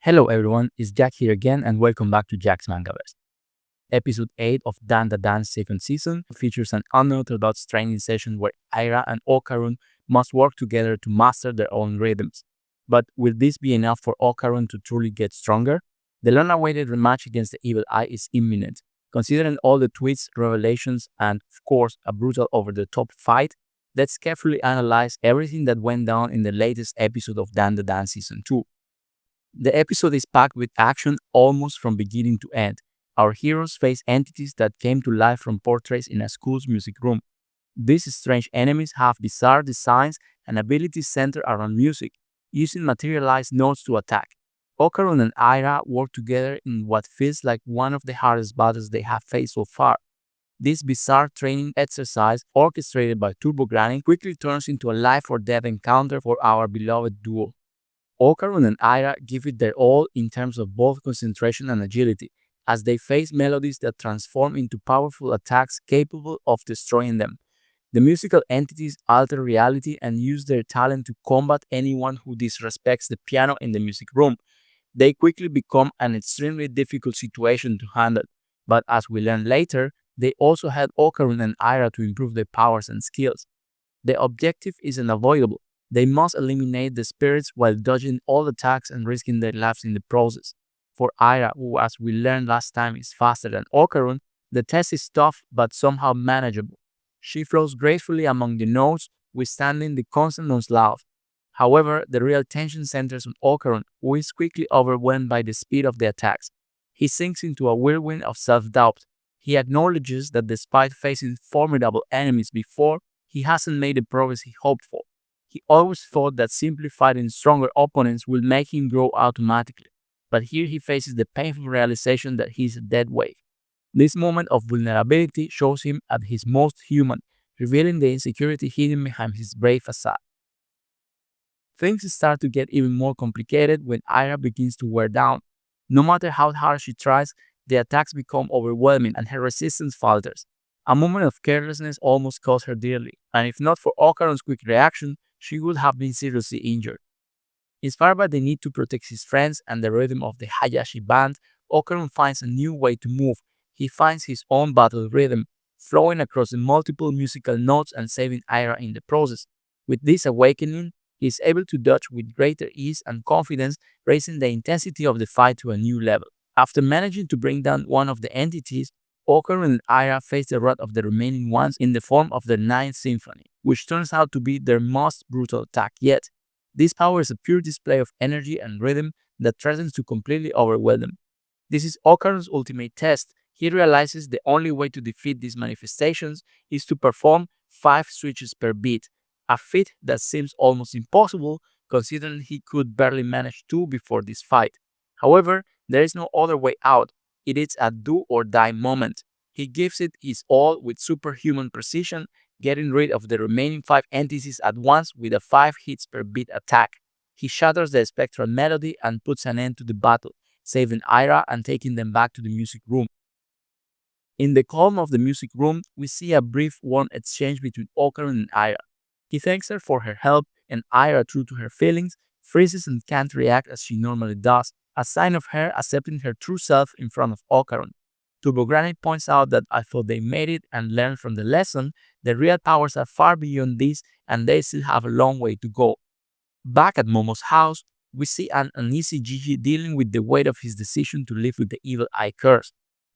Hello everyone, it's Jack here again and welcome back to Jack's Mangaverse. Episode 8 of Dandadan second season features an unorthodox training session where Aira and Okarun must work together to master their own rhythms. But will this be enough for Okarun to truly get stronger? The long-awaited rematch against the Evil Eye is imminent. Considering all the twists, revelations, and of course a brutal over-the-top fight, let's carefully analyze everything that went down in the latest episode of Dandadan Season 2. The episode is packed with action almost from beginning to end. Our heroes face entities that came to life from portraits in a school's music room. These strange enemies have bizarre designs and abilities centered around music, using materialized notes to attack. Okarun and Aira work together in what feels like one of the hardest battles they have faced so far. This bizarre training exercise, orchestrated by TurboGrinding, quickly turns into a life-or-death encounter for our beloved duo. Okarun and Aira give it their all in terms of both concentration and agility, as they face melodies that transform into powerful attacks capable of destroying them. The musical entities alter reality and use their talent to combat anyone who disrespects the piano in the music room. They quickly become an extremely difficult situation to handle, but as we learn later, they also help Okarun and Aira to improve their powers and skills. The objective is unavoidable. They must eliminate the spirits while dodging all attacks and risking their lives in the process. For Aira, who as we learned last time is faster than Okarun, the test is tough but somehow manageable. She flows gracefully among the notes, withstanding the constant onslaught. However, the real tension centers on Okarun, who is quickly overwhelmed by the speed of the attacks. He sinks into a whirlwind of self-doubt. He acknowledges that despite facing formidable enemies before, he hasn't made the progress he hoped for. He always thought that simply fighting stronger opponents would make him grow automatically, but here he faces the painful realization that he is a dead weight. This moment of vulnerability shows him at his most human, revealing the insecurity hidden behind his brave facade. Things start to get even more complicated when Aira begins to wear down. No matter how hard she tries, the attacks become overwhelming and her resistance falters. A moment of carelessness almost cost her dearly, and if not for Okarun's quick reaction, she would have been seriously injured. Inspired by the need to protect his friends and the rhythm of the Hayashi band, Okarun finds a new way to move. He finds his own battle rhythm, flowing across the multiple musical notes and saving Aira in the process. With this awakening, he is able to dodge with greater ease and confidence, raising the intensity of the fight to a new level. After managing to bring down one of the entities, Okarun and Aira face the wrath of the remaining ones in the form of the Ninth Symphony, which turns out to be their most brutal attack yet. This power is a pure display of energy and rhythm that threatens to completely overwhelm them. This is Okarun's ultimate test. He realizes the only way to defeat these manifestations is to perform 5 switches per beat, a feat that seems almost impossible considering he could barely manage 2 before this fight. However, there is no other way out. It is a do-or-die moment. He gives it his all with superhuman precision, getting rid of the remaining 5 entities at once with a 5 hits per beat attack. He shatters the spectral melody and puts an end to the battle, saving Aira and taking them back to the music room. In the calm of the music room, we see a brief warm exchange between Okarun and Aira. He thanks her for her help, and Aira, true to her feelings, freezes and can't react as she normally does, a sign of her accepting her true self in front of Okarun. TurboGrinding points out that although they made it and learned from the lesson, the real powers are far beyond this and they still have a long way to go. Back at Momo's house, we see an uneasy Gigi dealing with the weight of his decision to live with the Evil Eye curse.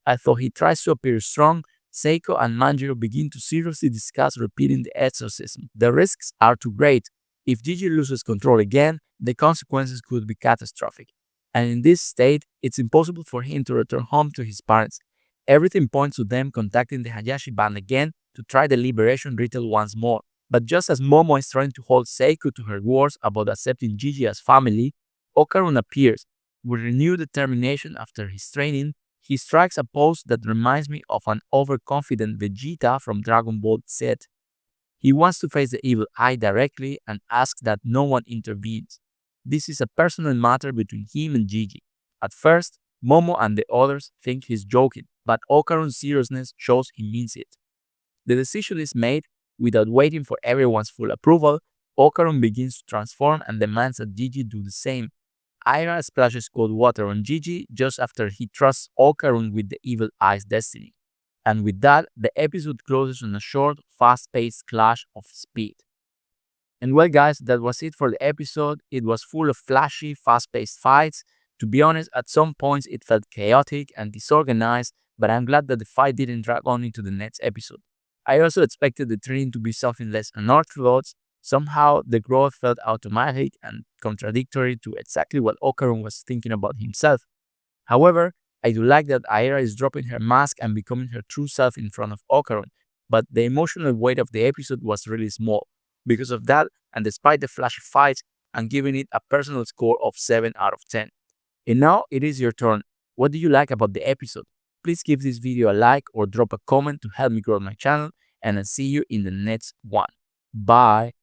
Although he tries to appear strong, Seiko and Manjiro begin to seriously discuss repeating the exorcism. The risks are too great. If Gigi loses control again, the consequences could be catastrophic. And in this state, it's impossible for him to return home to his parents. Everything points to them contacting the Hayashi band again to try the liberation ritual once more. But just as Momo is trying to hold Seiko to her words about accepting Gigi as family, Okarun appears. With renewed determination after his training, he strikes a pose that reminds me of an overconfident Vegeta from Dragon Ball Z. He wants to face the Evil Eye directly and asks that no one intervenes. This is a personal matter between him and Gigi. At first, Momo and the others think he's joking, but Okarun's seriousness shows he means it. The decision is made. Without waiting for everyone's full approval, Okarun begins to transform and demands that Gigi do the same. Aira splashes cold water on Gigi just after he trusts Okarun with the evil eye's destiny. And with that, the episode closes on a short, fast-paced clash of speed. And well, guys, that was it for the episode. It was full of flashy, fast-paced fights. To be honest, at some points it felt chaotic and disorganized, but I'm glad that the fight didn't drag on into the next episode. I also expected the training to be something less unorthodox. Somehow, the growth felt automatic and contradictory to exactly what Okarun was thinking about himself. However, I do like that Aira is dropping her mask and becoming her true self in front of Okarun, but the emotional weight of the episode was really small. Because of that, and despite the flashy fights, I'm giving it a personal score of 7 out of 10. And now it is your turn. What do you like about the episode? Please give this video a like or drop a comment to help me grow my channel, and I'll see you in the next one. Bye!